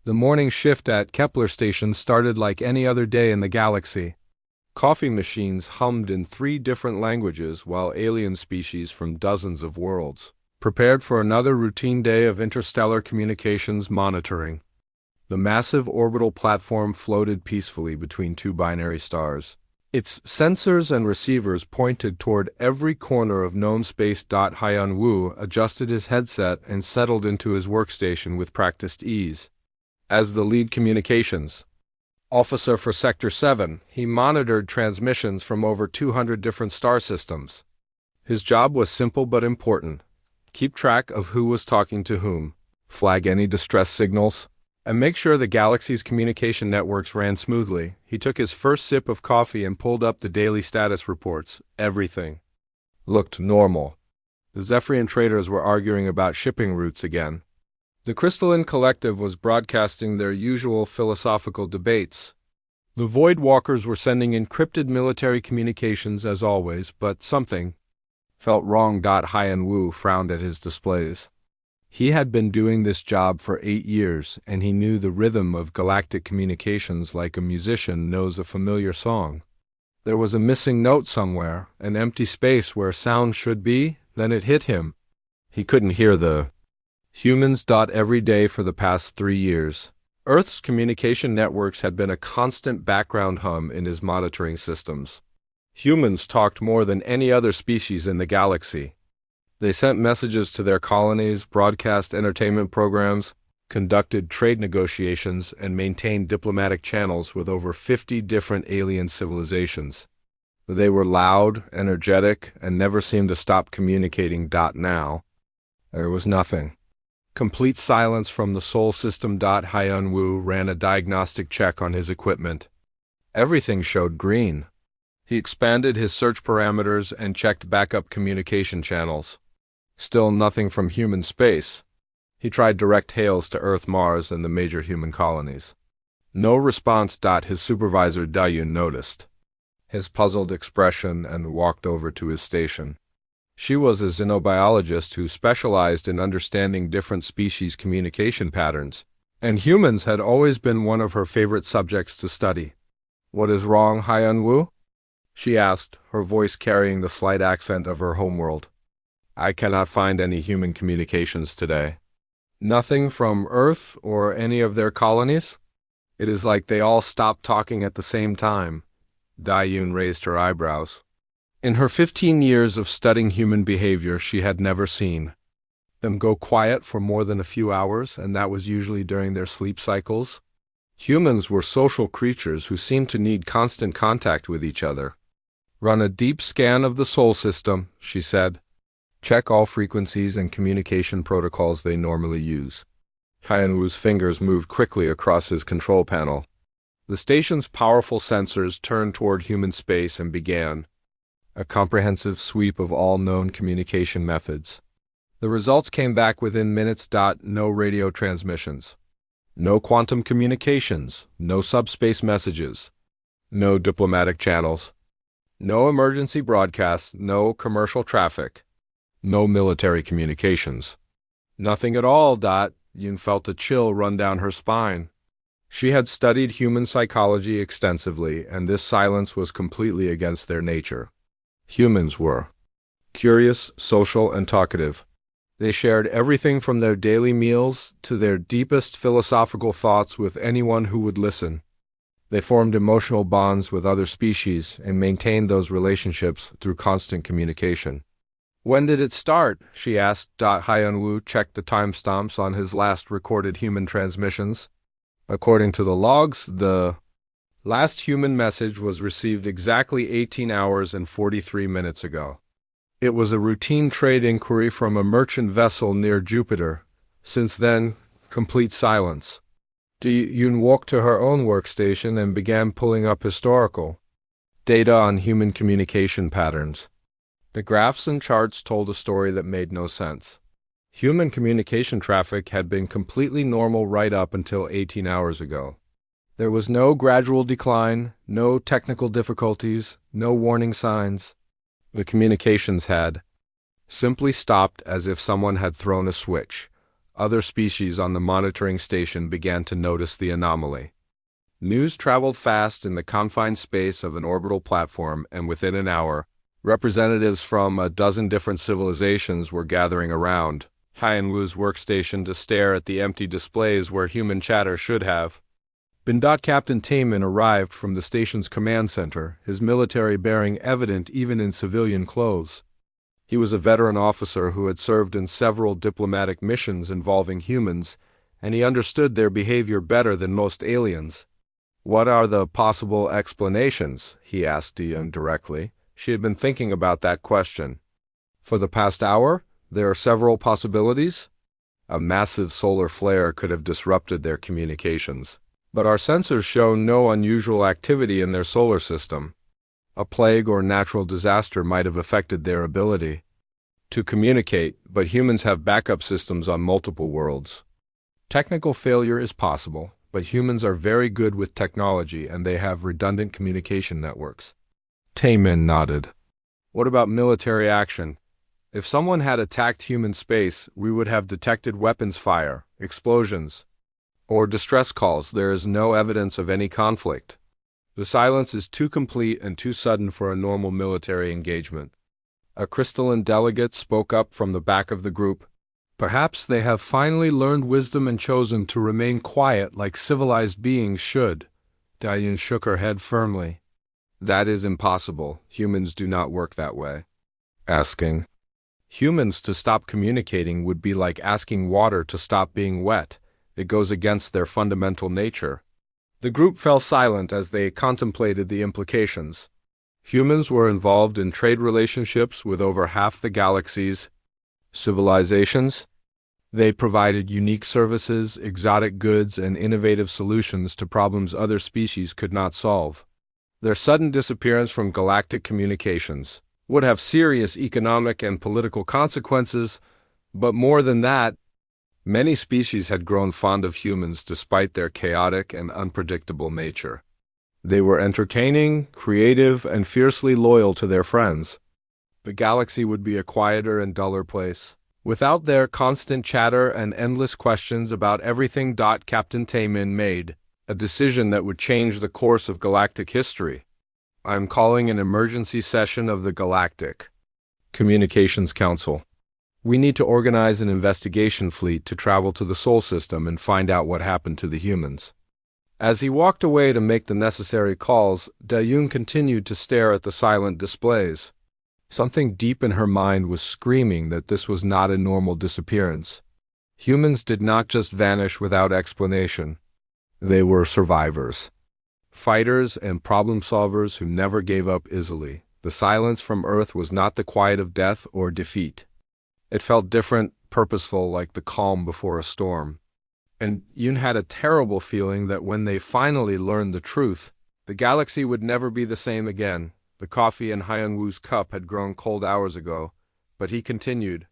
The morning shift at Kepler Station started like any other day in the galaxy. Coffee machines hummed in 3 different languages while alien species from dozens of worlds prepared for another routine day of interstellar communications monitoring. The massive orbital platform floated peacefully between 2 binary stars. Its sensors and receivers pointed toward every corner of known space. Hyun-woo adjusted his headset and settled into his workstation with practiced ease. As the lead communications officer for Sector 7, he monitored transmissions from over 200 different star systems. His job was simple but important: keep track of who was talking to whom, flag any distress signals, and make sure the galaxy's communication networks ran smoothly. He took his first sip of coffee and pulled up the daily status reports. Everything looked normal. The Zephyrian traders were arguing about shipping routes again. The Crystalline Collective was broadcasting their usual philosophical debates. The Void Walkers were sending encrypted military communications as always, but something felt wrong. Hyun-woo frowned at his displays. He had been doing this job for 8 years, and he knew the rhythm of galactic communications like a musician knows a familiar song. There was a missing note somewhere, an empty space where sound should be. Then it hit him. He couldn't hear the humans. Every day for the past 3 years, Earth's communication networks had been a constant background hum in his monitoring systems. Humans talked more than any other species in the galaxy. They sent messages to their colonies, broadcast entertainment programs, conducted trade negotiations, and maintained diplomatic channels with over 50 different alien civilizations. They were loud, energetic, and never seemed to stop communicating. Now, there was nothing. Complete silence from the Sol system. Hyun-woo ran a diagnostic check on his equipment. Everything showed green. He expanded his search parameters and checked backup communication channels. Still nothing from human space. He tried direct hails to Earth, Mars, and the major human colonies. No response. His supervisor Dayun noticed his puzzled expression and walked over to his station. She was a xenobiologist who specialized in understanding different species' communication patterns, and humans had always been one of her favorite subjects to study. "What is wrong, Hyun-woo?" she asked, her voice carrying the slight accent of her homeworld. "I cannot find any human communications today." "Nothing from Earth or any of their colonies?" "It is like they all stopped talking at the same time." Dayun raised her eyebrows. In her 15 years of studying human behavior, she had never seen them go quiet for more than a few hours, and that was usually during their sleep cycles. Humans were social creatures who seemed to need constant contact with each other. "Run a deep scan of the Sol system," she said. "Check all frequencies and communication protocols they normally use." Hyun-woo's fingers moved quickly across his control panel. The station's powerful sensors turned toward human space and began a comprehensive sweep of all known communication methods. The results came back within minutes. No radio transmissions. No quantum communications. No subspace messages. No diplomatic channels. No emergency broadcasts. No commercial traffic. No military communications. Nothing at all. Yoon felt a chill run down her spine. She had studied human psychology extensively, and this silence was completely against their nature. Humans were curious, social, and talkative. They shared everything from their daily meals to their deepest philosophical thoughts with anyone who would listen. They formed emotional bonds with other species and maintained those relationships through constant communication. "When did it start?" she asked. Hyun-woo checked the timestamps on his last recorded human transmissions. According to the logs, the last human message was received exactly 18 hours and 43 minutes ago. It was a routine trade inquiry from a merchant vessel near Jupiter. Since then, complete silence. Yoon walked to her own workstation and began pulling up historical data on human communication patterns. The graphs and charts told a story that made no sense. Human communication traffic had been completely normal right up until 18 hours ago. There was no gradual decline, no technical difficulties, no warning signs. The communications had simply stopped as if someone had thrown a switch. Other species on the monitoring station began to notice the anomaly. News traveled fast in the confined space of an orbital platform, and within an hour, representatives from a dozen different civilizations were gathering around Hyanwu's workstation to stare at the empty displays where human chatter should have been. Captain Taman arrived from the station's command center, his military bearing evident even in civilian clothes. He was a veteran officer who had served in several diplomatic missions involving humans, and he understood their behavior better than most aliens. "What are the possible explanations?" he asked Dion directly. She had been thinking about that question. "For the past hour, there are several possibilities. A massive solar flare could have disrupted their communications, but our sensors show no unusual activity in their solar system. A plague or natural disaster might have affected their ability to communicate, but humans have backup systems on multiple worlds. Technical failure is possible, but humans are very good with technology and they have redundant communication networks." Taman nodded. "What about military action? If someone had attacked human space, we would have detected weapons fire, explosions, or distress calls. There is no evidence of any conflict. The silence is too complete and too sudden for a normal military engagement." A crystalline delegate spoke up from the back of the group. "Perhaps they have finally learned wisdom and chosen to remain quiet like civilized beings should." Diane shook her head firmly. "That is impossible. Humans do not work that way." Asking humans to stop communicating would be like asking water to stop being wet. It goes against their fundamental nature. The group fell silent as they contemplated the implications. Humans were involved in trade relationships with over half the galaxy's civilizations. They provided unique services, exotic goods, and innovative solutions to problems other species could not solve. Their sudden disappearance from galactic communications would have serious economic and political consequences, but more than that, many species had grown fond of humans despite their chaotic and unpredictable nature. They were entertaining, creative, and fiercely loyal to their friends. The galaxy would be a quieter and duller place without their constant chatter and endless questions about everything. Captain Taman made a decision that would change the course of galactic history. "I am calling an emergency session of the Galactic Communications Council. We need to organize an investigation fleet to travel to the Sol system and find out what happened to the humans." As he walked away to make the necessary calls, Dayun continued to stare at the silent displays. Something deep in her mind was screaming that this was not a normal disappearance. Humans did not just vanish without explanation. They were survivors. Fighters and problem solvers who never gave up easily. The silence from Earth was not the quiet of death or defeat. It felt different, purposeful, like the calm before a storm. And Yoon had a terrible feeling that when they finally learned the truth, the galaxy would never be the same again. The coffee in Hyun-woo's cup had grown cold hours ago, but he continued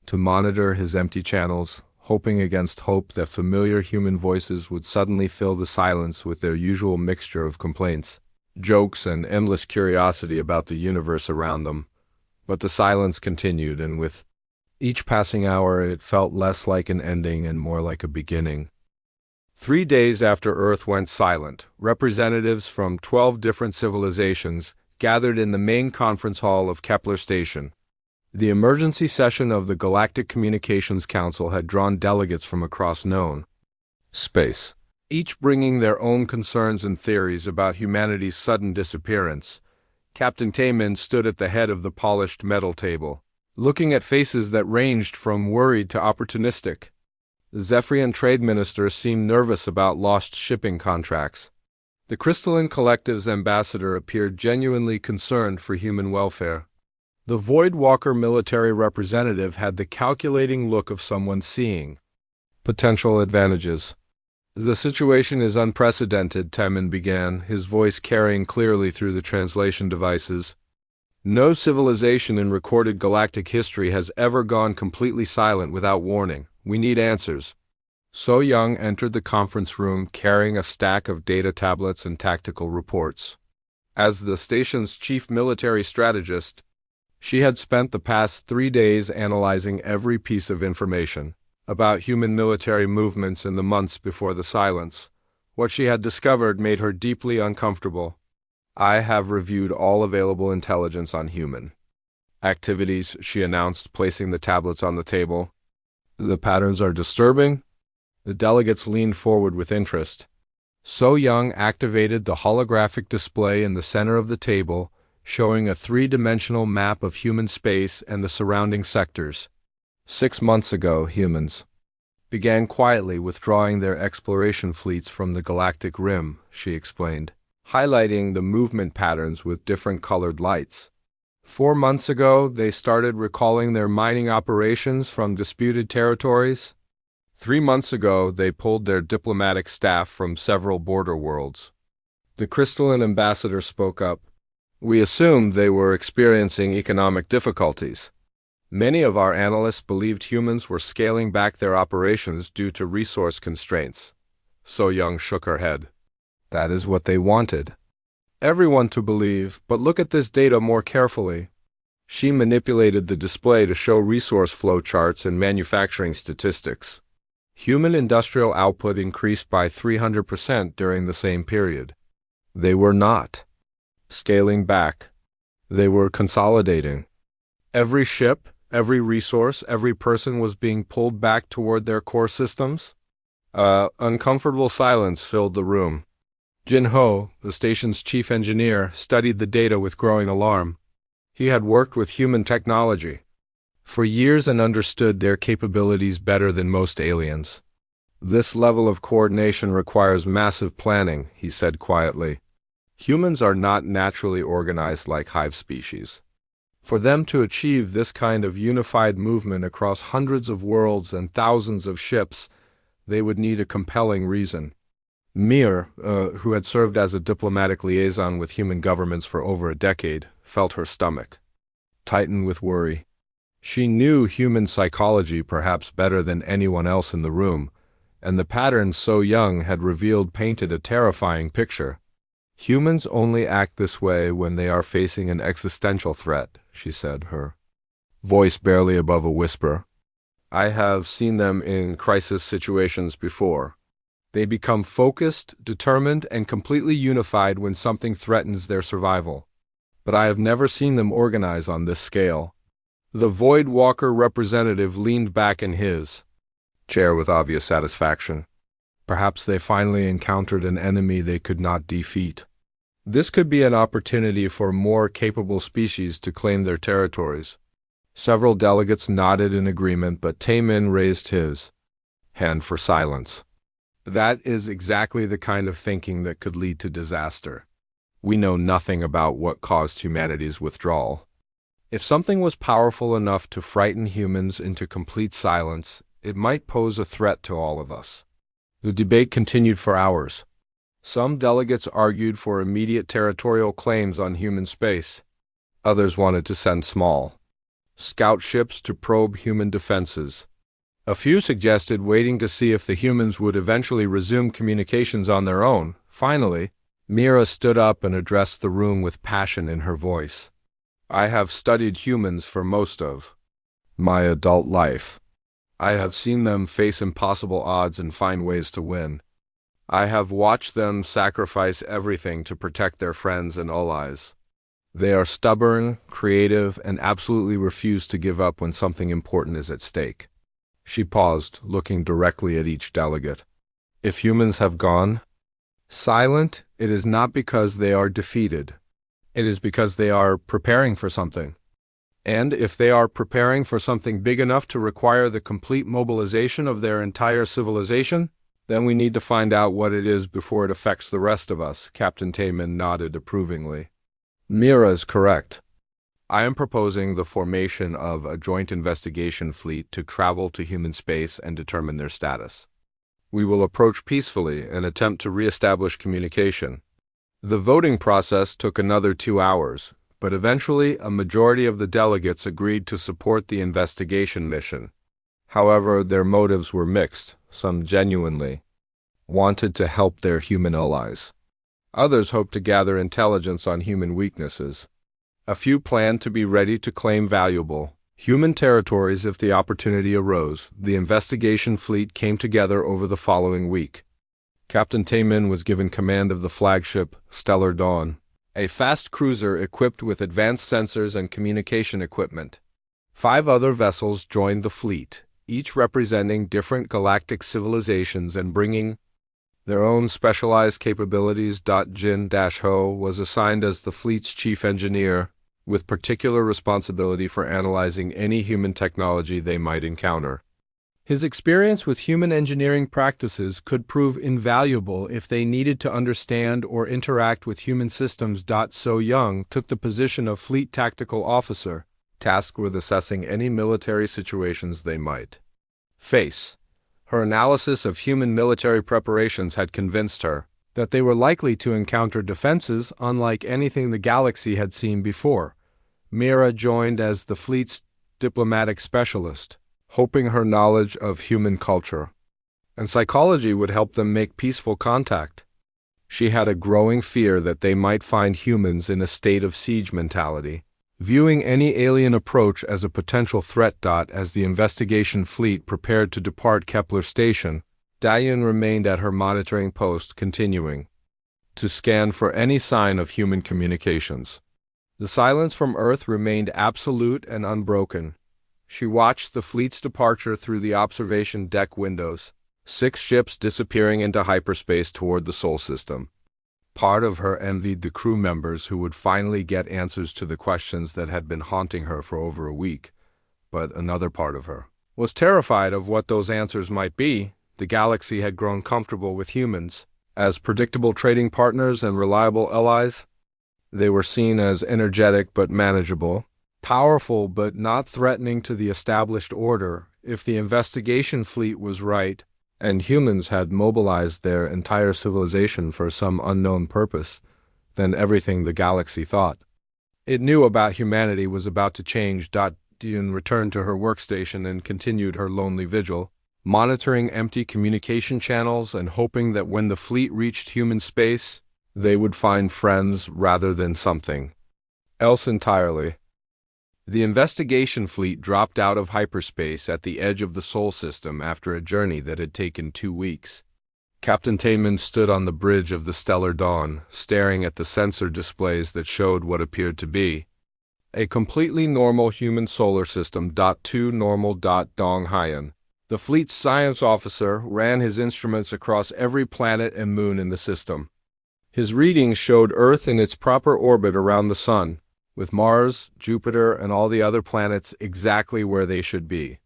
to monitor his empty channels, hoping against hope that familiar human voices would suddenly fill the silence with their usual mixture of complaints, jokes, and endless curiosity about the universe around them. But the silence continued, and with each passing hour it felt less like an ending and more like a beginning. 3 days after Earth went silent, representatives from 12 different civilizations gathered in the main conference hall of Kepler Station. The emergency session of the Galactic Communications Council had drawn delegates from across known space, each bringing their own concerns and theories about humanity's sudden disappearance. Captain Taman stood at the head of the polished metal table, looking at faces that ranged from worried to opportunistic. The Zephyrian trade minister seemed nervous about lost shipping contracts. The Crystalline Collective's ambassador appeared genuinely concerned for human welfare. The Voidwalker military representative had the calculating look of someone seeing potential advantages. "The situation is unprecedented," Taman began, his voice carrying clearly through the translation devices. "No civilization in recorded galactic history has ever gone completely silent without warning. We need answers." So Young entered the conference room carrying a stack of data tablets and tactical reports. As the station's chief military strategist, she had spent the past 3 days analyzing every piece of information. about human military movements in the months before the silence. What she had discovered made her deeply uncomfortable. I have reviewed all available intelligence on human activities, she announced, placing the tablets on the table. The patterns are disturbing. The delegates leaned forward with interest. So Young activated the holographic display in the center of the table, showing a three-dimensional map of human space and the surrounding sectors. 6 months ago, humans began quietly withdrawing their exploration fleets from the galactic rim, she explained, highlighting the movement patterns with different colored lights. 4 months ago, they started recalling their mining operations from disputed territories. 3 months ago, they pulled their diplomatic staff from several border worlds. The crystalline ambassador spoke up. We assumed they were experiencing economic difficulties. Many of our analysts believed humans were scaling back their operations due to resource constraints. So Young shook her head. That is what they wanted everyone to believe, but look at this data more carefully. She manipulated the display to show resource flow charts and manufacturing statistics. Human industrial output increased by 300% during the same period. They were not scaling back. They were consolidating. Every ship, every resource, every person was being pulled back toward their core systems. Uncomfortable silence filled the room. Jin Ho, the station's chief engineer, studied the data with growing alarm. He had worked with human technology for years and understood their capabilities better than most aliens. This level of coordination requires massive planning, he said quietly. Humans are not naturally organized like hive species. For them to achieve this kind of unified movement across hundreds of worlds and thousands of ships, they would need a compelling reason. Mir, who had served as a diplomatic liaison with human governments for over a decade, felt her stomach tighten with worry. She knew human psychology perhaps better than anyone else in the room, and the patterns So Young had revealed painted a terrifying picture. Humans only act this way when they are facing an existential threat, she said, her voice barely above a whisper. I have seen them in crisis situations before. They become focused, determined, and completely unified when something threatens their survival. But I have never seen them organize on this scale. The Void Walker representative leaned back in his chair with obvious satisfaction. Perhaps they finally encountered an enemy they could not defeat. This could be an opportunity for more capable species to claim their territories. Several delegates nodded in agreement, but Taemin raised his hand for silence. That is exactly the kind of thinking that could lead to disaster. We know nothing about what caused humanity's withdrawal. If something was powerful enough to frighten humans into complete silence, it might pose a threat to all of us. The debate continued for hours. Some delegates argued for immediate territorial claims on human space. Others wanted to send small scout ships to probe human defenses. A few suggested waiting to see if the humans would eventually resume communications on their own. Finally, Mira stood up and addressed the room with passion in her voice. I have studied humans for most of my adult life. I have seen them face impossible odds and find ways to win. I have watched them sacrifice everything to protect their friends and allies. They are stubborn, creative, and absolutely refuse to give up when something important is at stake. She paused, looking directly at each delegate. If humans have gone silent, it is not because they are defeated. It is because they are preparing for something. And if they are preparing for something big enough to require the complete mobilization of their entire civilization, then we need to find out what it is before it affects the rest of us, Captain Taemin nodded approvingly. Mira is correct. I am proposing the formation of a joint investigation fleet to travel to human space and determine their status. We will approach peacefully and attempt to re-establish communication. The voting process took another 2 hours, but eventually a majority of the delegates agreed to support the investigation mission. However, their motives were mixed. Some genuinely wanted to help their human allies. Others hoped to gather intelligence on human weaknesses. A few planned to be ready to claim valuable human territories if the opportunity arose. The investigation fleet came together over the following week. Captain Taemin was given command of the flagship Stellar Dawn, a fast cruiser equipped with advanced sensors and communication equipment. 5 other vessels joined the fleet, each representing different galactic civilizations and bringing their own specialized capabilities. Jin-Ho was assigned as the fleet's chief engineer, with particular responsibility for analyzing any human technology they might encounter. His experience with human engineering practices could prove invaluable if they needed to understand or interact with human systems. So Young took the position of Fleet Tactical Officer, tasked with assessing any military situations they might face. Her analysis of human military preparations had convinced her that they were likely to encounter defenses unlike anything the galaxy had seen before. Mira joined as the fleet's diplomatic specialist, hoping her knowledge of human culture and psychology would help them make peaceful contact. She had a growing fear that they might find humans in a state of siege mentality, viewing any alien approach as a potential threat. As the investigation fleet prepared to depart Kepler Station, Dayun remained at her monitoring post, continuing to scan for any sign of human communications. The silence from Earth remained absolute and unbroken. She watched the fleet's departure through the observation deck windows, 6 ships disappearing into hyperspace toward the Sol system. Part of her envied the crew members who would finally get answers to the questions that had been haunting her for over a week, but another part of her was terrified of what those answers might be. The galaxy had grown comfortable with humans as predictable trading partners and reliable allies. They were seen as energetic but manageable, powerful but not threatening to the established order. If the investigation fleet was right, and humans had mobilized their entire civilization for some unknown purpose, then everything the galaxy thought it knew about humanity was about to change. Dune returned to her workstation and continued her lonely vigil, monitoring empty communication channels and hoping that when the fleet reached human space, they would find friends rather than something else entirely. The investigation fleet dropped out of hyperspace at the edge of the Sol system after a journey that had taken 2 weeks. Captain Taemin stood on the bridge of the Stellar Dawn, staring at the sensor displays that showed what appeared to be a completely normal human solar system. 2 normal. Dong Hyan, the fleet's science officer, ran his instruments across every planet and moon in the system. His readings showed Earth in its proper orbit around the Sun, with Mars, Jupiter, and all the other planets exactly where they should be.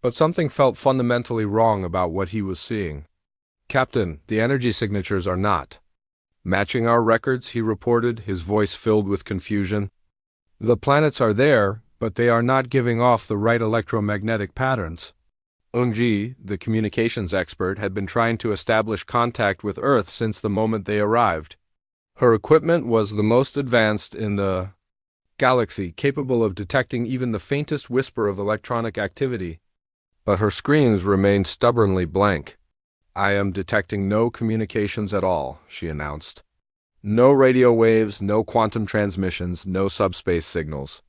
But something felt fundamentally wrong about what he was seeing. "Captain, the energy signatures are not matching our records," he reported, his voice filled with confusion. "The planets are there, but they are not giving off the right electromagnetic patterns." Eunji, the communications expert, had been trying to establish contact with Earth since the moment they arrived. Her equipment was the most advanced in the galaxy, capable of detecting even the faintest whisper of electronic activity. But her screens remained stubbornly blank. "I am detecting no communications at all," she announced. "No radio waves, no quantum transmissions, no subspace signals.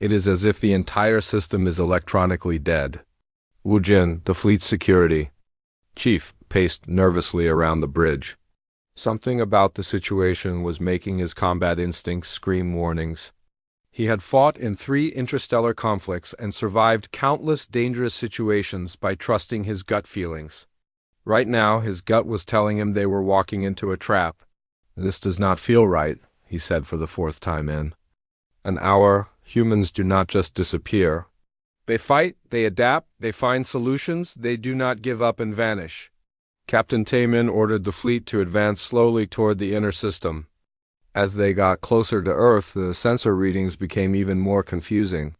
It is as if the entire system is electronically dead." Wu Jin, the fleet's security chief, paced nervously around the bridge. Something about the situation was making his combat instincts scream warnings. He had fought in 3 interstellar conflicts and survived countless dangerous situations by trusting his gut feelings. Right now, his gut was telling him they were walking into a trap. "This does not feel right," he said for the 4th time in an hour. Humans do not just disappear. They fight, they adapt, they find solutions, they do not give up and vanish. Captain Taemin ordered the fleet to advance slowly toward the inner system. As they got closer to Earth, the sensor readings became even more confusing.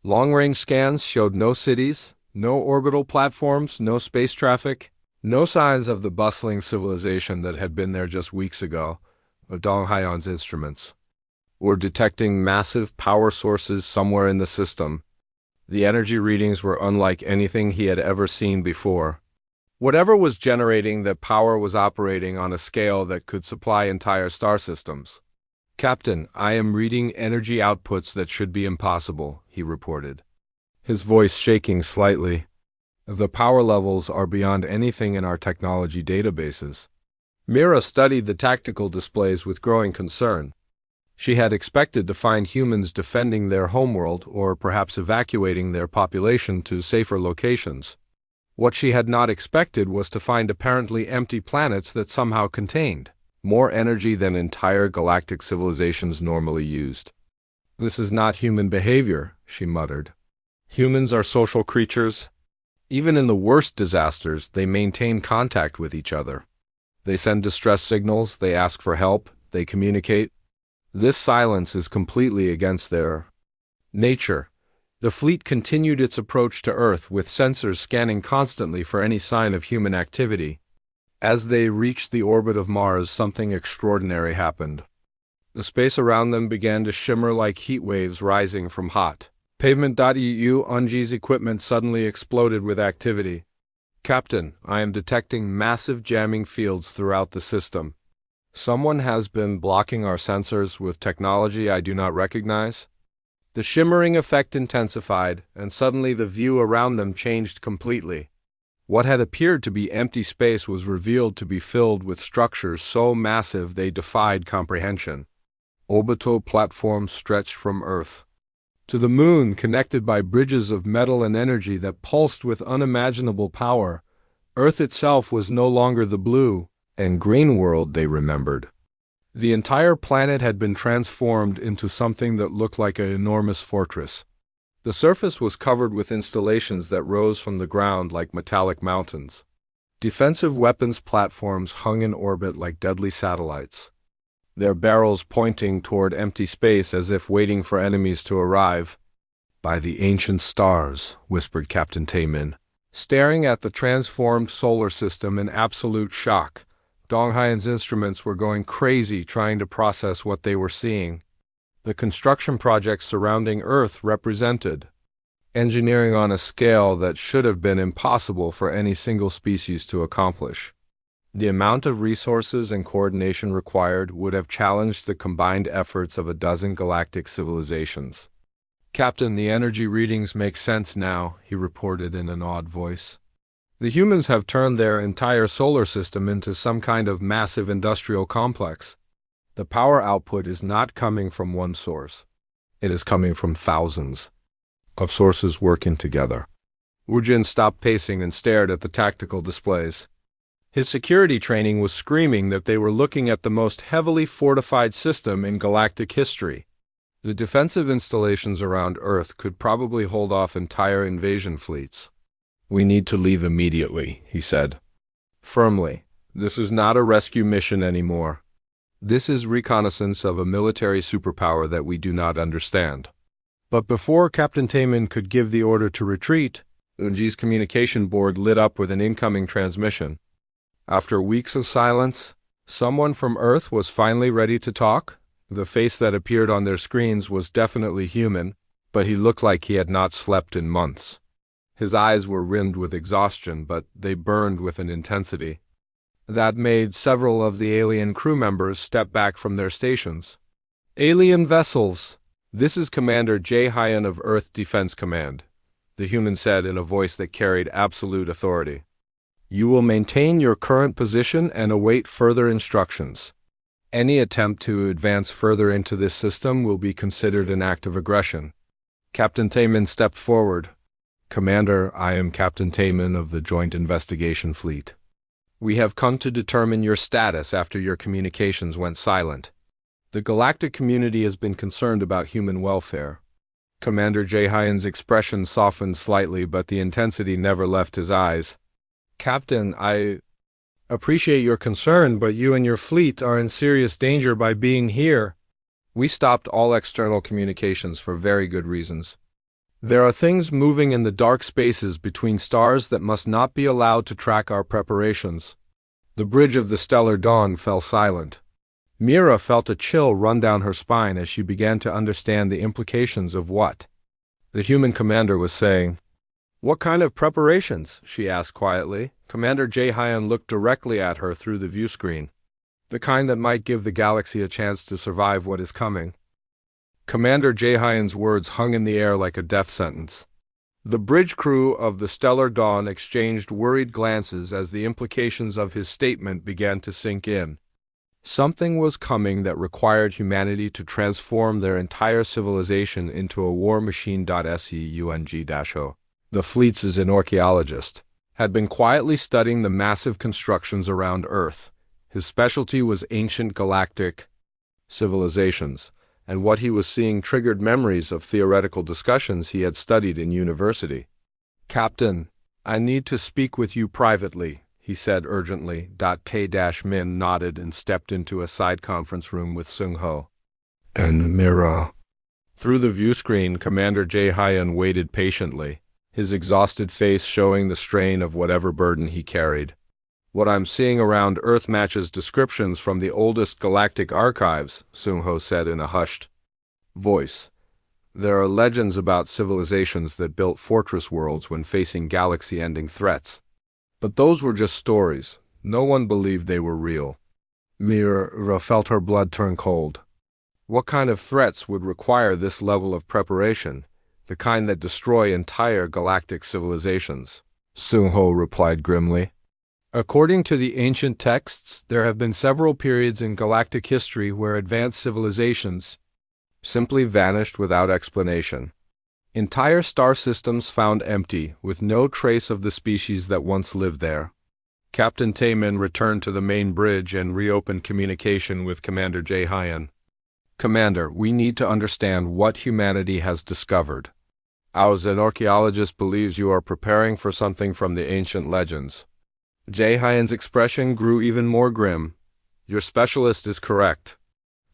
Long-range scans showed no cities, no orbital platforms, no space traffic, no signs of the bustling civilization that had been there just weeks ago. Dong Hyan's instruments were detecting massive power sources somewhere in the system. The energy readings were unlike anything he had ever seen before. Whatever was generating the power was operating on a scale that could supply entire star systems. "Captain, I am reading energy outputs that should be impossible," he reported. his voice shaking slightly. The power levels are beyond anything in our technology databases. Mira studied the tactical displays with growing concern. She had expected to find humans defending their homeworld or perhaps evacuating their population to safer locations. What she had not expected was to find apparently empty planets that somehow contained more energy than entire galactic civilizations normally used. "This is not human behavior," she muttered. "Humans are social creatures. Even in the worst disasters, they maintain contact with each other. They send distress signals, they ask for help, they communicate. This silence is completely against their nature." The fleet continued its approach to Earth with sensors scanning constantly for any sign of human activity. As they reached the orbit of Mars, something extraordinary happened. The space around them began to shimmer like heat waves rising from hot pavement.eu. Unji's equipment suddenly exploded with activity. "Captain, I am detecting massive jamming fields throughout the system. Someone has been blocking our sensors with technology I do not recognize." The shimmering effect intensified, and suddenly the view around them changed completely. What had appeared to be empty space was revealed to be filled with structures so massive they defied comprehension. Orbital platforms stretched from Earth to the Moon, connected by bridges of metal and energy that pulsed with unimaginable power. Earth itself was no longer the blue and green world they remembered. The entire planet had been transformed into something that looked like an enormous fortress. The surface was covered with installations that rose from the ground like metallic mountains. Defensive weapons platforms hung in orbit like deadly satellites, their barrels pointing toward empty space as if waiting for enemies to arrive. "By the ancient stars," whispered Captain Taemin, staring at the transformed solar system in absolute shock. Donghyan's instruments were going crazy trying to process what they were seeing. The construction projects surrounding Earth represented engineering on a scale that should have been impossible for any single species to accomplish. The amount of resources and coordination required would have challenged the combined efforts of a dozen galactic civilizations. "Captain, the energy readings make sense now," he reported in an awed voice. "The humans have turned their entire solar system into some kind of massive industrial complex. The power output is not coming from one source. It is coming from thousands of sources working together." Wujin stopped pacing and stared at the tactical displays. His security training was screaming that they were looking at the most heavily fortified system in galactic history. The defensive installations around Earth could probably hold off entire invasion fleets. "We need to leave immediately," he said firmly. "This is not a rescue mission anymore. This is reconnaissance of a military superpower that we do not understand." But before Captain Taemin could give the order to retreat, Unji's communication board lit up with an incoming transmission. After weeks of silence, someone from Earth was finally ready to talk. The face that appeared on their screens was definitely human, but he looked like he had not slept in months. His eyes were rimmed with exhaustion, but they burned with an intensity that made several of the alien crew members step back from their stations. "Alien vessels, this is Commander Jae-hyun of Earth Defense Command," the human said in a voice that carried absolute authority. "You will maintain your current position and await further instructions. Any attempt to advance further into this system will be considered an act of aggression." Captain Taemin stepped forward. "Commander, I am Captain Taemin of the Joint Investigation Fleet. We have come to determine your status after your communications went silent. The galactic community has been concerned about human welfare." Commander Jae-hyun's expression softened slightly, but the intensity never left his eyes. "Captain, I appreciate your concern, but you and your fleet are in serious danger by being here. We stopped all external communications for very good reasons. There are things moving in the dark spaces between stars that must not be allowed to track our preparations." The bridge of the stellar dawn fell silent. Mira felt a chill run down her spine as she began to understand the implications of what the human commander was saying. "What kind of preparations?" she asked quietly. Commander Jae-hyun looked directly at her through the view screen. "The kind that might give the galaxy a chance to survive what is coming." Commander Jae-hyun's words hung in the air like a death sentence. The bridge crew of the Stellar Dawn exchanged worried glances as the implications of his statement began to sink in. Something was coming that required humanity to transform their entire civilization into a war machine. Seung-o, the fleet's an archaeologist, had been quietly studying the massive constructions around Earth. His specialty was ancient galactic civilizations, and what he was seeing triggered memories of theoretical discussions he had studied in university. "Captain, I need to speak with you privately," he said urgently. K-Min nodded and stepped into a side conference room with Seung-ho and Mira. Through the view screen, Commander Jae-hyun waited patiently, his exhausted face showing the strain of whatever burden he carried. "What I'm seeing around Earth matches descriptions from the oldest galactic archives," Seung-ho said in a hushed voice. "There are legends about civilizations that built fortress worlds when facing galaxy-ending threats. But those were just stories. No one believed they were real." Mira felt her blood turn cold. What kind of threats would require this level of preparation, the kind that destroy entire galactic civilizations? Seung-ho replied grimly. "According to the ancient texts, there have been several periods in galactic history where advanced civilizations simply vanished without explanation. Entire star systems found empty, with no trace of the species that once lived there." Captain Taemin returned to the main bridge and reopened communication with Commander Jae-hyun. "Commander, we need to understand what humanity has discovered. An archaeologist believes you are preparing for something from the ancient legends." Jae-hyun's expression grew even more grim. "Your specialist is correct.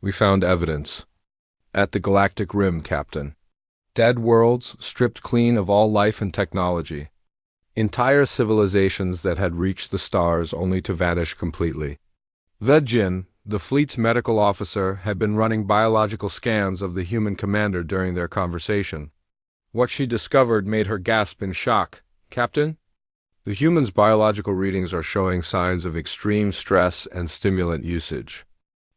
We found evidence. At the galactic rim, Captain. Dead worlds, stripped clean of all life and technology. Entire civilizations that had reached the stars only to vanish completely." Jin, the fleet's medical officer, had been running biological scans of the human commander during their conversation. What she discovered made her gasp in shock. "Captain? The human's biological readings are showing signs of extreme stress and stimulant usage.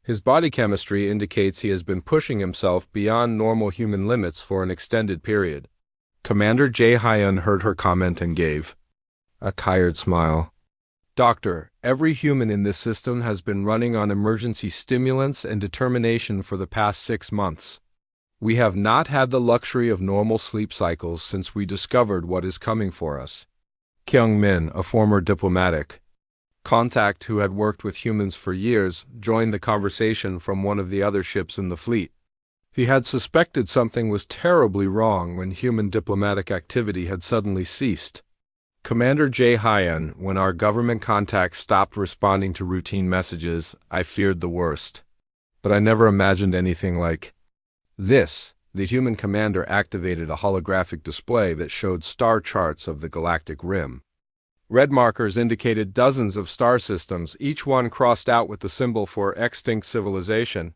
His body chemistry indicates he has been pushing himself beyond normal human limits for an extended period." Commander Jae-hyun heard her comment and gave a tired smile. "Doctor, every human in this system has been running on emergency stimulants and determination for the past 6 months. We have not had the luxury of normal sleep cycles since we discovered what is coming for us." Kyung-min, a former diplomatic contact who had worked with humans for years, joined the conversation from one of the other ships in the fleet. He had suspected something was terribly wrong when human diplomatic activity had suddenly ceased. "Commander Jae-hyun, when our government contacts stopped responding to routine messages, I feared the worst. But I never imagined anything like this." The human commander activated a holographic display that showed star charts of the galactic rim. Red markers indicated dozens of star systems, each one crossed out with the symbol for extinct civilization.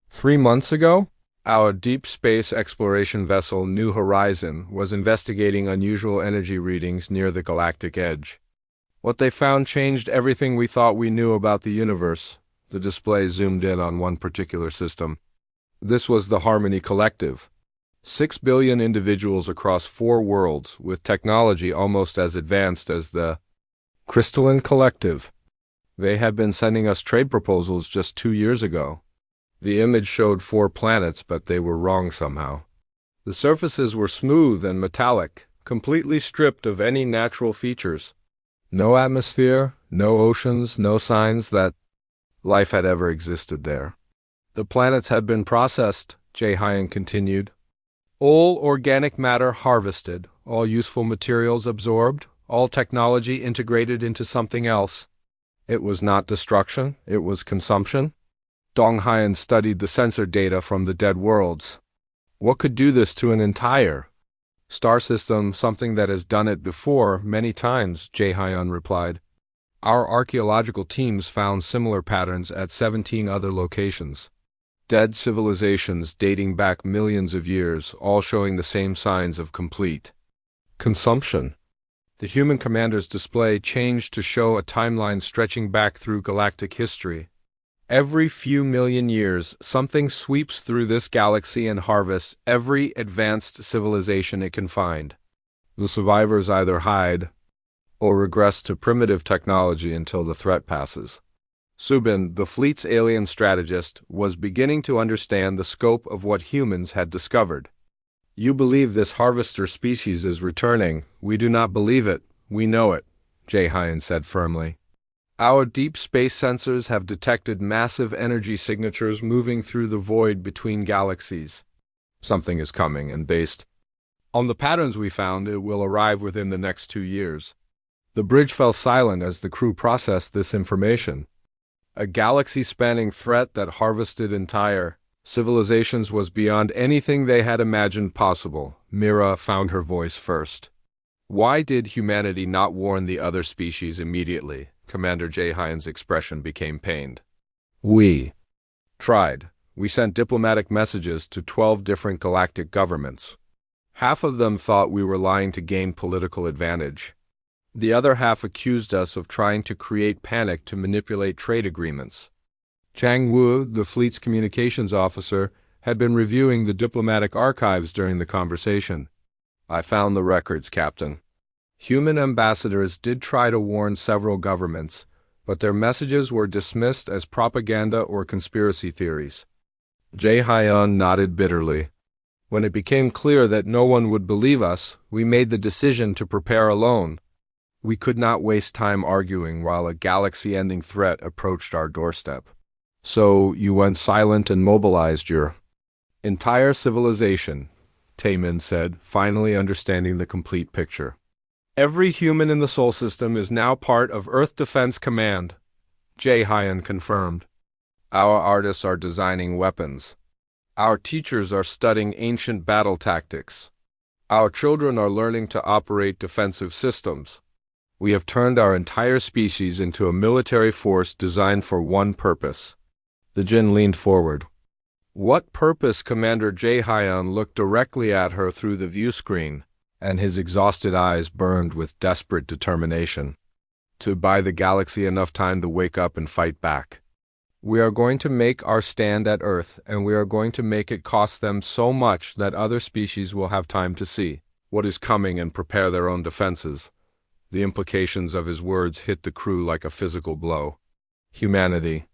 3 months ago, our deep space exploration vessel New Horizon was investigating unusual energy readings near the galactic edge. What they found changed everything we thought we knew about the universe. The display zoomed in on one particular system. This was the Harmony Collective. 6 billion individuals across 4 worlds, with technology almost as advanced as the Crystalline Collective. They had been sending us trade proposals just 2 years ago. The image showed 4 planets, but they were wrong somehow. The surfaces were smooth and metallic, completely stripped of any natural features. No atmosphere, no oceans, no signs that life had ever existed there. "The planets had been processed," Jae-hyun continued. "All organic matter harvested, all useful materials absorbed, all technology integrated into something else. It was not destruction, it was consumption." Dong-hyun studied the sensor data from the dead worlds. "What could do this to an entire star system, something that has done it before many times?" Jae-hyun replied. "Our archaeological teams found similar patterns at 17 other locations. Dead civilizations dating back millions of years, all showing the same signs of complete consumption." The human commander's display changed to show a timeline stretching back through galactic history. Every few million years, something sweeps through this galaxy and harvests every advanced civilization it can find. The survivors either hide or regress to primitive technology until the threat passes. Subin, the fleet's alien strategist, was beginning to understand the scope of what humans had discovered. "You believe this harvester species is returning. We do not believe it. We know it," Jaehyun said firmly. "Our deep space sensors have detected massive energy signatures moving through the void between galaxies. Something is coming, and based on the patterns we found, it will arrive within the next 2 years." The bridge fell silent as the crew processed this information. A galaxy-spanning threat that harvested entire civilizations was beyond anything they had imagined possible. Mira found her voice first. "Why did humanity not warn the other species immediately?" Commander Jaehyun's expression became pained. "We tried. We sent diplomatic messages to 12 different galactic governments. Half of them thought we were lying to gain political advantage. The other half accused us of trying to create panic to manipulate trade agreements." Chang Wu, the fleet's communications officer, had been reviewing the diplomatic archives during the conversation. "I found the records, Captain. Human ambassadors did try to warn several governments, but their messages were dismissed as propaganda or conspiracy theories." Jae-hyun nodded bitterly. "When it became clear that no one would believe us, we made the decision to prepare alone. We could not waste time arguing while a galaxy-ending threat approached our doorstep. So you went silent and mobilized your entire civilization," Taemin said, finally understanding the complete picture. "Every human in the Sol system is now part of Earth Defense Command," Jae-hyun confirmed. "Our artists are designing weapons. Our teachers are studying ancient battle tactics. Our children are learning to operate defensive systems. We have turned our entire species into a military force designed for one purpose." The Jin leaned forward. "What purpose?" Commander Jae-hyun looked directly at her through the view screen, and his exhausted eyes burned with desperate determination. "To buy the galaxy enough time to wake up and fight back. We are going to make our stand at Earth, and we are going to make it cost them so much that other species will have time to see what is coming and prepare their own defenses." The implications of his words hit the crew like a physical blow. Humanity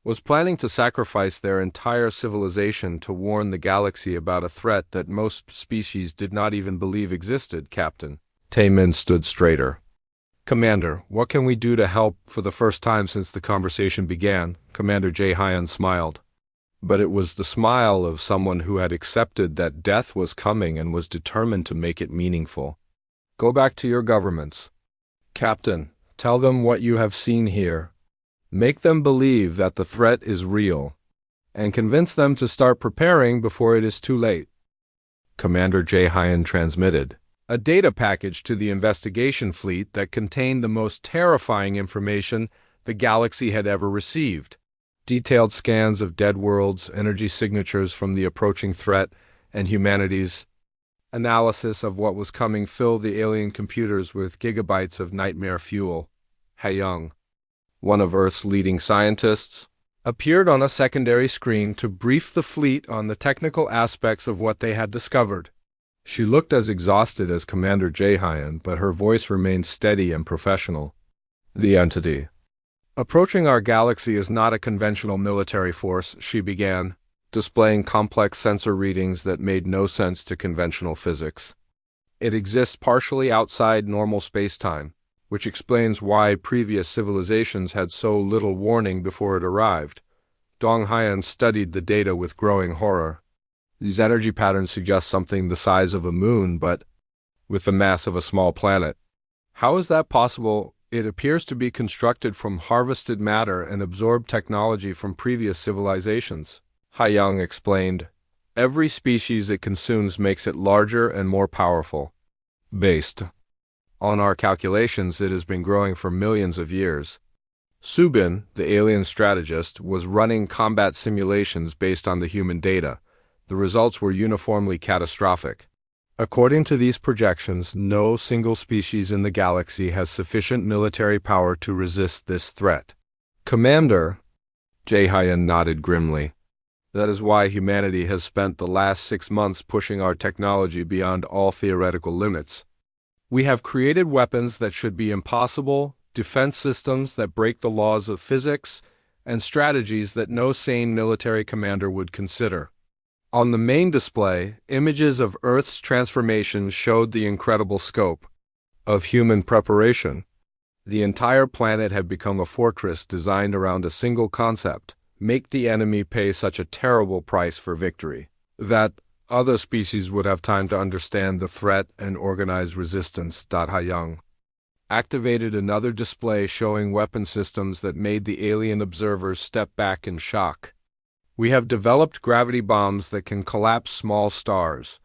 was planning to sacrifice their entire civilization to warn the galaxy about a threat that most species did not even believe existed, Captain. Taemin stood straighter. "Commander, what can we do to help?" For the first time since the conversation began, Commander Jae-hyun smiled. But it was the smile of someone who had accepted that death was coming and was determined to make it meaningful. "Go back to your governments, Captain. Tell them what you have seen here. Make them believe that the threat is real, and convince them to start preparing before it is too late." Commander Jae-hyun transmitted a data package to the investigation fleet that contained the most terrifying information the galaxy had ever received. Detailed scans of dead worlds, energy signatures from the approaching threat, and humanity's analysis of what was coming filled the alien computers with gigabytes of nightmare fuel. Hayoung, one of Earth's leading scientists, appeared on a secondary screen to brief the fleet on the technical aspects of what they had discovered. She looked as exhausted as Commander Jae-hyun, but her voice remained steady and professional. "The entity approaching our galaxy is not a conventional military force," she began, displaying complex sensor readings that made no sense to conventional physics. "It exists partially outside normal space-time, which explains why previous civilizations had so little warning before it arrived." Dong Hyan studied the data with growing horror. "These energy patterns suggest something the size of a moon, but with the mass of a small planet. How is that possible? It appears to be constructed from harvested matter and absorbed technology from previous civilizations," Hayoung explained. "Every species it consumes makes it larger and more powerful. Based on our calculations, it has been growing for millions of years." Subin, the alien strategist, was running combat simulations based on the human data. The results were uniformly catastrophic. According to these projections, no single species in the galaxy has sufficient military power to resist this threat. "Commander," Jae-hyun nodded grimly, "that is why humanity has spent the last 6 months pushing our technology beyond all theoretical limits. We have created weapons that should be impossible, defense systems that break the laws of physics, and strategies that no sane military commander would consider. On the main display, images of Earth's transformation showed the incredible scope of human preparation. The entire planet had become a fortress designed around a single concept: make the enemy pay such a terrible price for victory that other species would have time to understand the threat and organize resistance. Young activated another display showing weapon systems that made the alien observers step back in shock. We have developed gravity bombs that can collapse small stars,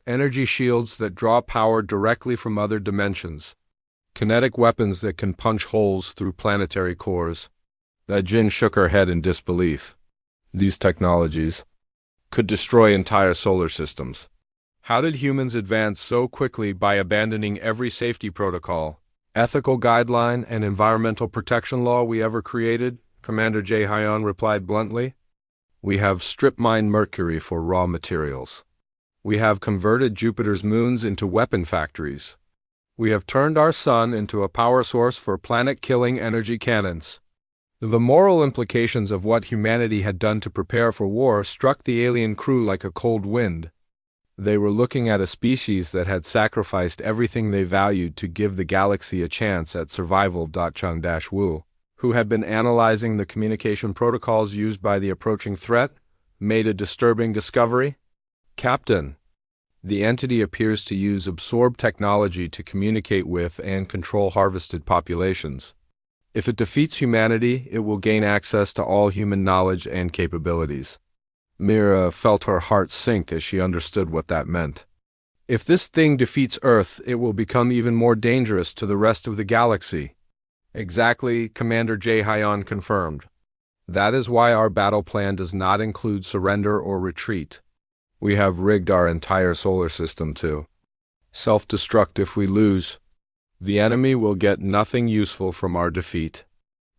energy shields that draw power directly from other dimensions, kinetic weapons that can punch holes through planetary cores. That Jin shook her head in disbelief. These technologies could destroy entire solar systems. How did humans advance so quickly by abandoning every safety protocol, ethical guideline, and environmental protection law we ever created? Commander J. Hyon replied bluntly. We have strip-mined Mercury for raw materials. We have converted Jupiter's moons into weapon factories. We have turned our sun into a power source for planet-killing energy cannons. The moral implications of what humanity had done to prepare for war struck the alien crew like a cold wind. They were looking at a species that had sacrificed everything they valued to give the galaxy a chance at survival. Chung-Wu, who had been analyzing the communication protocols used by the approaching threat, made a disturbing discovery. Captain, the entity appears to use absorbed technology to communicate with and control harvested populations. If it defeats humanity, it will gain access to all human knowledge and capabilities. Mira felt her heart sink as she understood what that meant. If this thing defeats Earth, it will become even more dangerous to the rest of the galaxy. Exactly, Commander J. Hyon confirmed. That is why our battle plan does not include surrender or retreat. We have rigged our entire solar system to self-destruct if we lose. The enemy will get nothing useful from our defeat.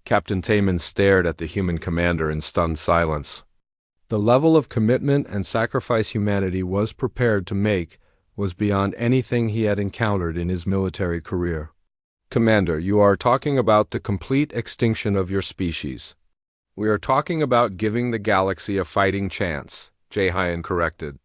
Captain Taman stared at the human commander in stunned silence. The level of commitment and sacrifice humanity was prepared to make was beyond anything he had encountered in his military career. Commander, you are talking about the complete extinction of your species. We are talking about giving the galaxy a fighting chance, J. Hyon corrected.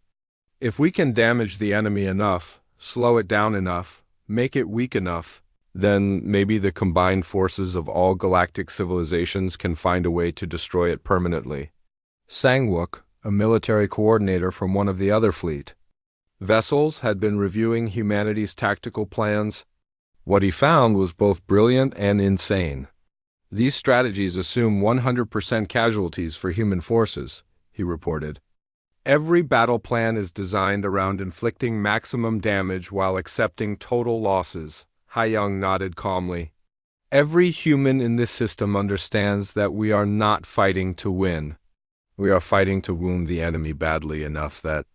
If we can damage the enemy enough, slow it down enough, make it weak enough, then maybe the combined forces of all galactic civilizations can find a way to destroy it permanently. Sangwook, a military coordinator from one of the other fleet vessels, had been reviewing humanity's tactical plans. What he found was both brilliant and insane. These strategies assume 100% casualties for human forces, he reported. Every battle plan is designed around inflicting maximum damage while accepting total losses. Hayoung nodded calmly. Every human in this system understands that we are not fighting to win. We are fighting to wound the enemy badly enough that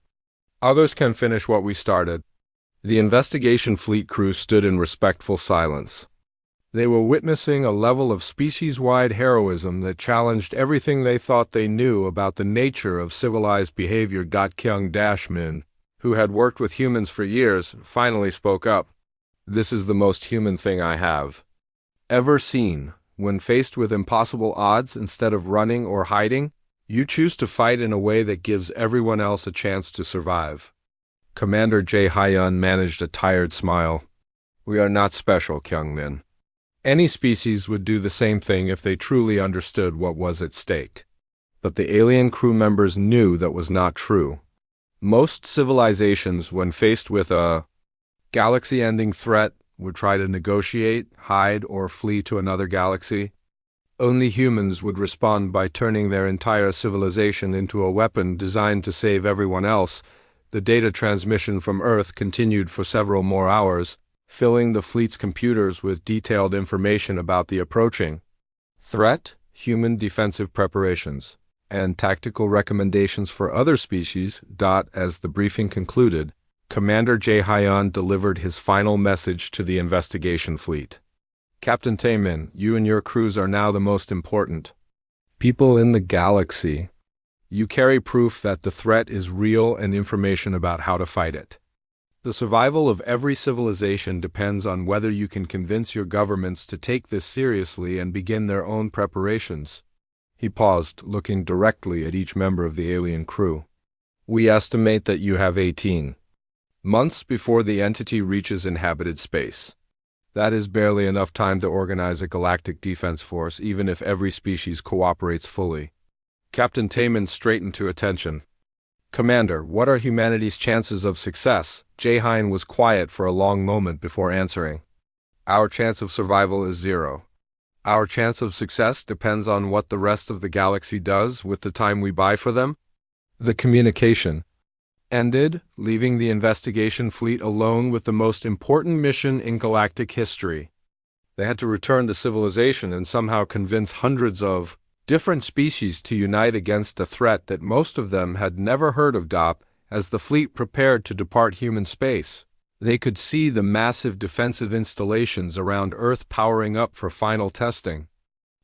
others can finish what we started. The investigation fleet crew stood in respectful silence. They were witnessing a level of species-wide heroism that challenged everything they thought they knew about the nature of civilized behavior. Kyung-Min, who had worked with humans for years, finally spoke up. This is the most human thing I have ever seen. When faced with impossible odds, instead of running or hiding, you choose to fight in a way that gives everyone else a chance to survive. Commander J. Hyon managed a tired smile. We are not special, Kyung-Min. Any species would do the same thing if they truly understood what was at stake. But the alien crew members knew that was not true. Most civilizations, when faced with a galaxy-ending threat, would try to negotiate, hide, or flee to another galaxy. Only humans would respond by turning their entire civilization into a weapon designed to save everyone else. The data transmission from Earth continued for several more hours, filling the fleet's computers with detailed information about the approaching threat, human defensive preparations, and tactical recommendations for other species. As the briefing concluded, Commander J. Hyon delivered his final message to the investigation fleet. Captain Taemin, you and your crews are now the most important people in the galaxy. You carry proof that the threat is real and information about how to fight it. The survival of every civilization depends on whether you can convince your governments to take this seriously and begin their own preparations. He paused, looking directly at each member of the alien crew. We estimate that you have 18 months before the entity reaches inhabited space. That is barely enough time to organize a galactic defense force, even if every species cooperates fully. Captain Taman straightened to attention. Commander, what are humanity's chances of success? Jahan was quiet for a long moment before answering. Our chance of survival is 0. Our chance of success depends on what the rest of the galaxy does with the time we buy for them. The communication ended, leaving the investigation fleet alone with the most important mission in galactic history. They had to return to civilization and somehow convince hundreds of different species to unite against a threat that most of them had never heard of. As the fleet prepared to depart human space, they could see the massive defensive installations around Earth powering up for final testing.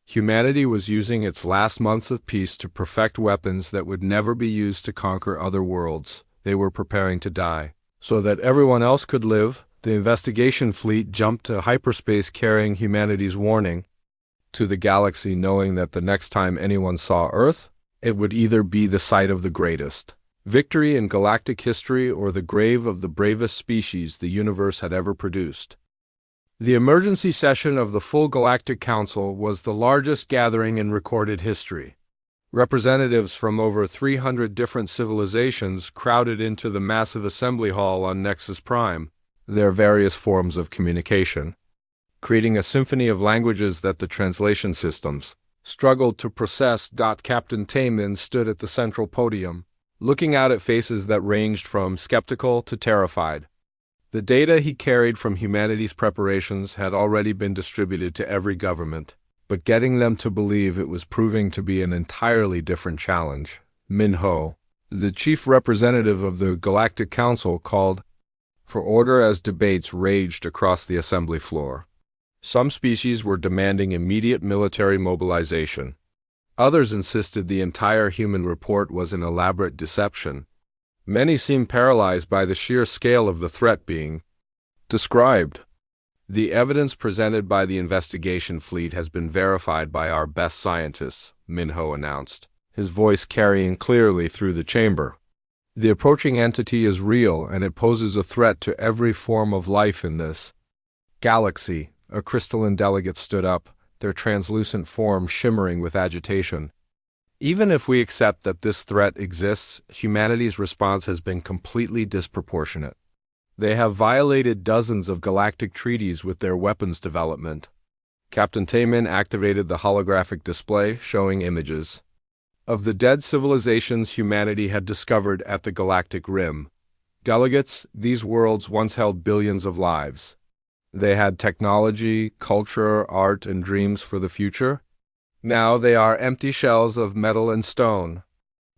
Humanity was using its last months of peace to perfect weapons that would never be used to conquer other worlds. They were preparing to die. So that everyone else could live, the investigation fleet jumped to hyperspace carrying humanity's warning to the galaxy, knowing that the next time anyone saw Earth, it would either be the site of the greatest victory in galactic history or the grave of the bravest species the universe had ever produced. The emergency session of the full Galactic Council was the largest gathering in recorded history. Representatives from over 300 different civilizations crowded into the massive assembly hall on Nexus Prime, their various forms of communication, creating a symphony of languages that the translation systems struggled to process. Captain Taman stood at the central podium, looking out at faces that ranged from skeptical to terrified. The data he carried from humanity's preparations had already been distributed to every government, but getting them to believe it was proving to be an entirely different challenge. Minho, the chief representative of the Galactic Council, called for order as debates raged across the assembly floor. Some species were demanding immediate military mobilization. Others insisted the entire human report was an elaborate deception. Many seemed paralyzed by the sheer scale of the threat being described. The evidence presented by the investigation fleet has been verified by our best scientists, Minho announced, his voice carrying clearly through the chamber. The approaching entity is real, and it poses a threat to every form of life in this galaxy. A crystalline delegate stood up, their translucent form shimmering with agitation. Even if we accept that this threat exists, humanity's response has been completely disproportionate. They have violated dozens of galactic treaties with their weapons development. Captain Taman activated the holographic display, showing images of the dead civilizations humanity had discovered at the galactic rim. Delegates, these worlds once held billions of lives. They had technology, culture, art, and dreams for the future. Now they are empty shells of metal and stone.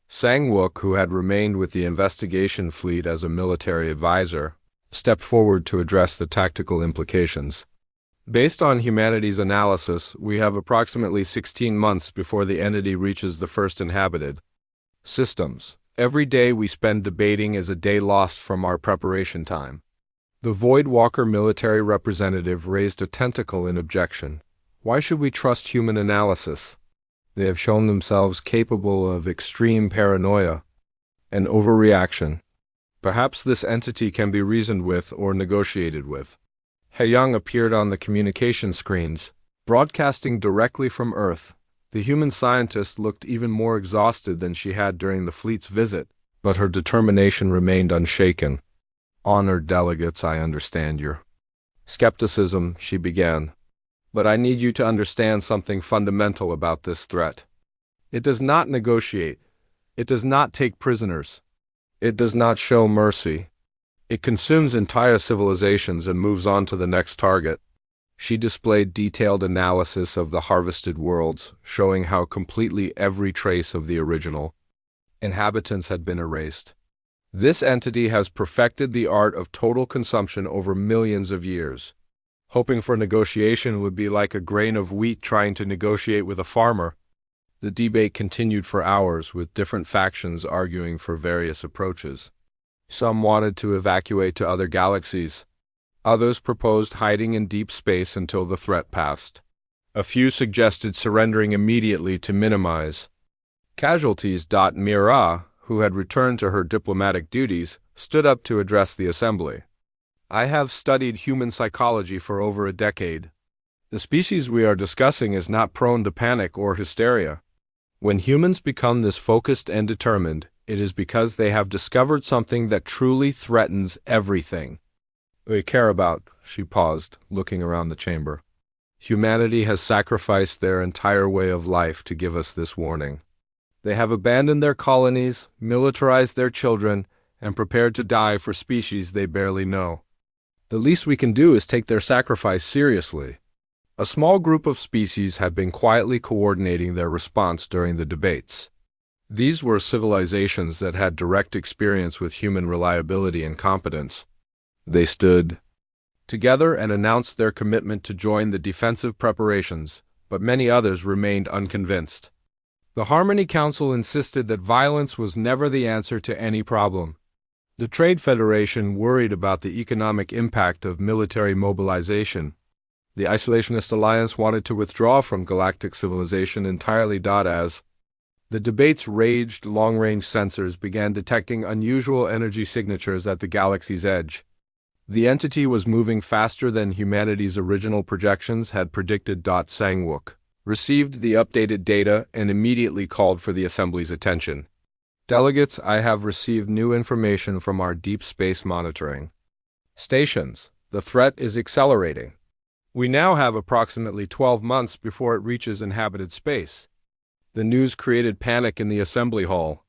Sang-wook, who had remained with the investigation fleet as a military advisor, stepped forward to address the tactical implications. Based on humanity's analysis, we have approximately 16 months before the entity reaches the first inhabited systems. Every day we spend debating is a day lost from our preparation time. The Void Walker military representative raised a tentacle in objection. Why should we trust human analysis? They have shown themselves capable of extreme paranoia and overreaction. Perhaps this entity can be reasoned with or negotiated with. Hayoung appeared on the communication screens, broadcasting directly from Earth. The human scientist looked even more exhausted than she had during the fleet's visit, but her determination remained unshaken. Honored delegates, I understand your skepticism, she began. But I need you to understand something fundamental about this threat. It does not negotiate. It does not take prisoners. It does not show mercy. It consumes entire civilizations and moves on to the next target. She displayed detailed analysis of the harvested worlds, showing how completely every trace of the original inhabitants had been erased. This entity has perfected the art of total consumption over millions of years. Hoping for negotiation would be like a grain of wheat trying to negotiate with a farmer. The debate continued for hours, with different factions arguing for various approaches. Some wanted to evacuate to other galaxies. Others proposed hiding in deep space until the threat passed. A few suggested surrendering immediately to minimize casualties. Mira, who had returned to her diplomatic duties, stood up to address the assembly. I have studied human psychology for over a decade. The species we are discussing is not prone to panic or hysteria. When humans become this focused and determined, it is because they have discovered something that truly threatens everything they care about. She paused, looking around the chamber. Humanity has sacrificed their entire way of life to give us this warning. They have abandoned their colonies, militarized their children, and prepared to die for species they barely know. The least we can do is take their sacrifice seriously. A small group of species had been quietly coordinating their response during the debates. These were civilizations that had direct experience with human reliability and competence. They stood together and announced their commitment to join the defensive preparations, but many others remained unconvinced. The Harmony Council insisted that violence was never the answer to any problem. The Trade Federation worried about the economic impact of military mobilization. The Isolationist Alliance wanted to withdraw from galactic civilization entirely. As the debates raged, long-range sensors began detecting unusual energy signatures at the galaxy's edge. The entity was moving faster than humanity's original projections had predicted. Sang-wook received the updated data and immediately called for the Assembly's attention. Delegates, I have received new information from our deep space monitoring stations. The threat is accelerating. We now have approximately 12 months before it reaches inhabited space. The news created panic in the assembly hall.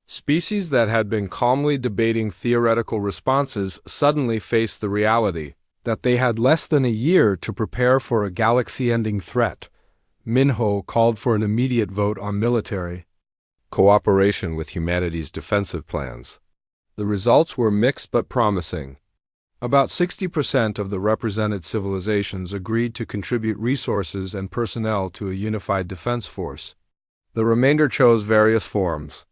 Species that had been calmly debating theoretical responses suddenly faced the reality that they had less than a year to prepare for a galaxy-ending threat. Minho called for an immediate vote on military cooperation with humanity's defensive plans. The results were mixed but promising. About 60% of the represented civilizations agreed to contribute resources and personnel to a unified defense force. The remainder chose various forms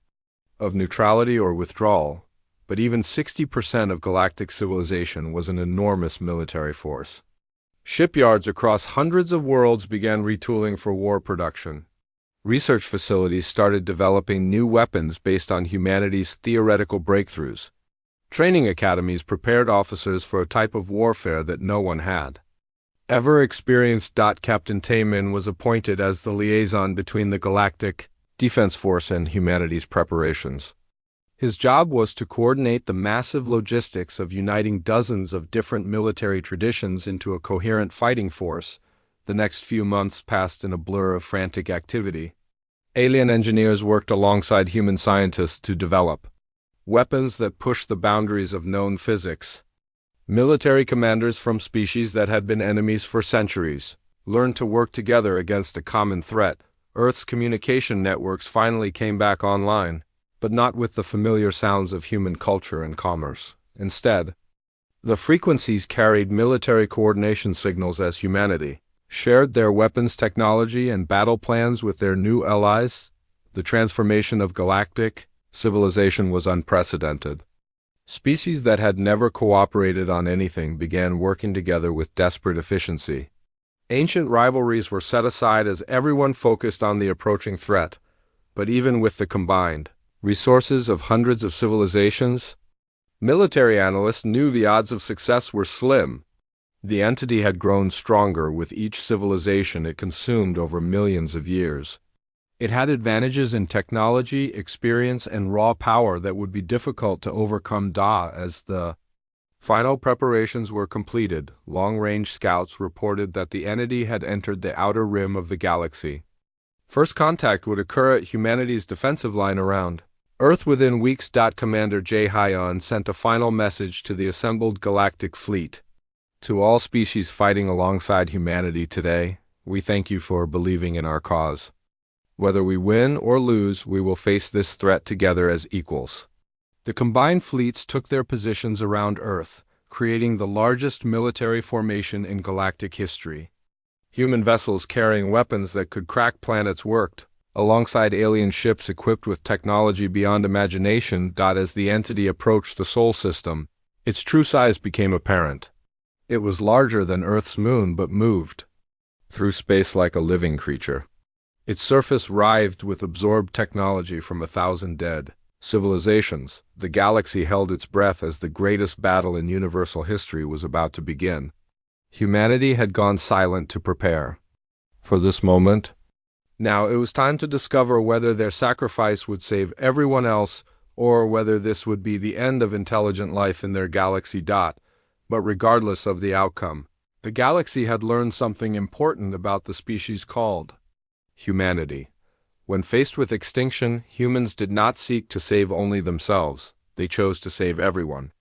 of neutrality or withdrawal, but even 60% of galactic civilization was an enormous military force. Shipyards across hundreds of worlds began retooling for war production. Research facilities started developing new weapons based on humanity's theoretical breakthroughs. Training academies prepared officers for a type of warfare that no one had ever experienced. Captain Taemin was appointed as the liaison between the Galactic Defense Force and humanity's preparations. His job was to coordinate the massive logistics of uniting dozens of different military traditions into a coherent fighting force. The next few months passed in a blur of frantic activity. Alien engineers worked alongside human scientists to develop weapons that pushed the boundaries of known physics. Military commanders from species that had been enemies for centuries learned to work together against a common threat. Earth's communication networks finally came back online, but not with the familiar sounds of human culture and commerce. Instead, the frequencies carried military coordination signals as humanity shared their weapons technology and battle plans with their new allies. The transformation of galactic civilization was unprecedented. Species that had never cooperated on anything began working together with desperate efficiency. Ancient rivalries were set aside as everyone focused on the approaching threat, but even with the combined resources of hundreds of civilizations, military analysts knew the odds of success were slim. The entity had grown stronger with each civilization it consumed over millions of years. It had advantages in technology, experience, and raw power that would be difficult to overcome. As the final preparations were completed, long-range scouts reported that the entity had entered the outer rim of the galaxy. First contact would occur at humanity's defensive line around Earth within weeks. Commander Jae Hyon sent a final message to the assembled galactic fleet. To all species fighting alongside humanity today, we thank you for believing in our cause. Whether we win or lose, we will face this threat together as equals. The combined fleets took their positions around Earth, creating the largest military formation in galactic history. Human vessels carrying weapons that could crack planets worked alongside alien ships equipped with technology beyond imagination. As the entity approached the Sol system, its true size became apparent. It was larger than Earth's moon but moved through space like a living creature. Its surface writhed with absorbed technology from 1,000 dead civilizations. The galaxy held its breath as the greatest battle in universal history was about to begin. Humanity had gone silent to prepare for this moment. Now it was time to discover whether their sacrifice would save everyone else or whether this would be the end of intelligent life in their galaxy. But regardless of the outcome, the galaxy had learned something important about the species called humanity. When faced with extinction, humans did not seek to save only themselves. They chose to save everyone.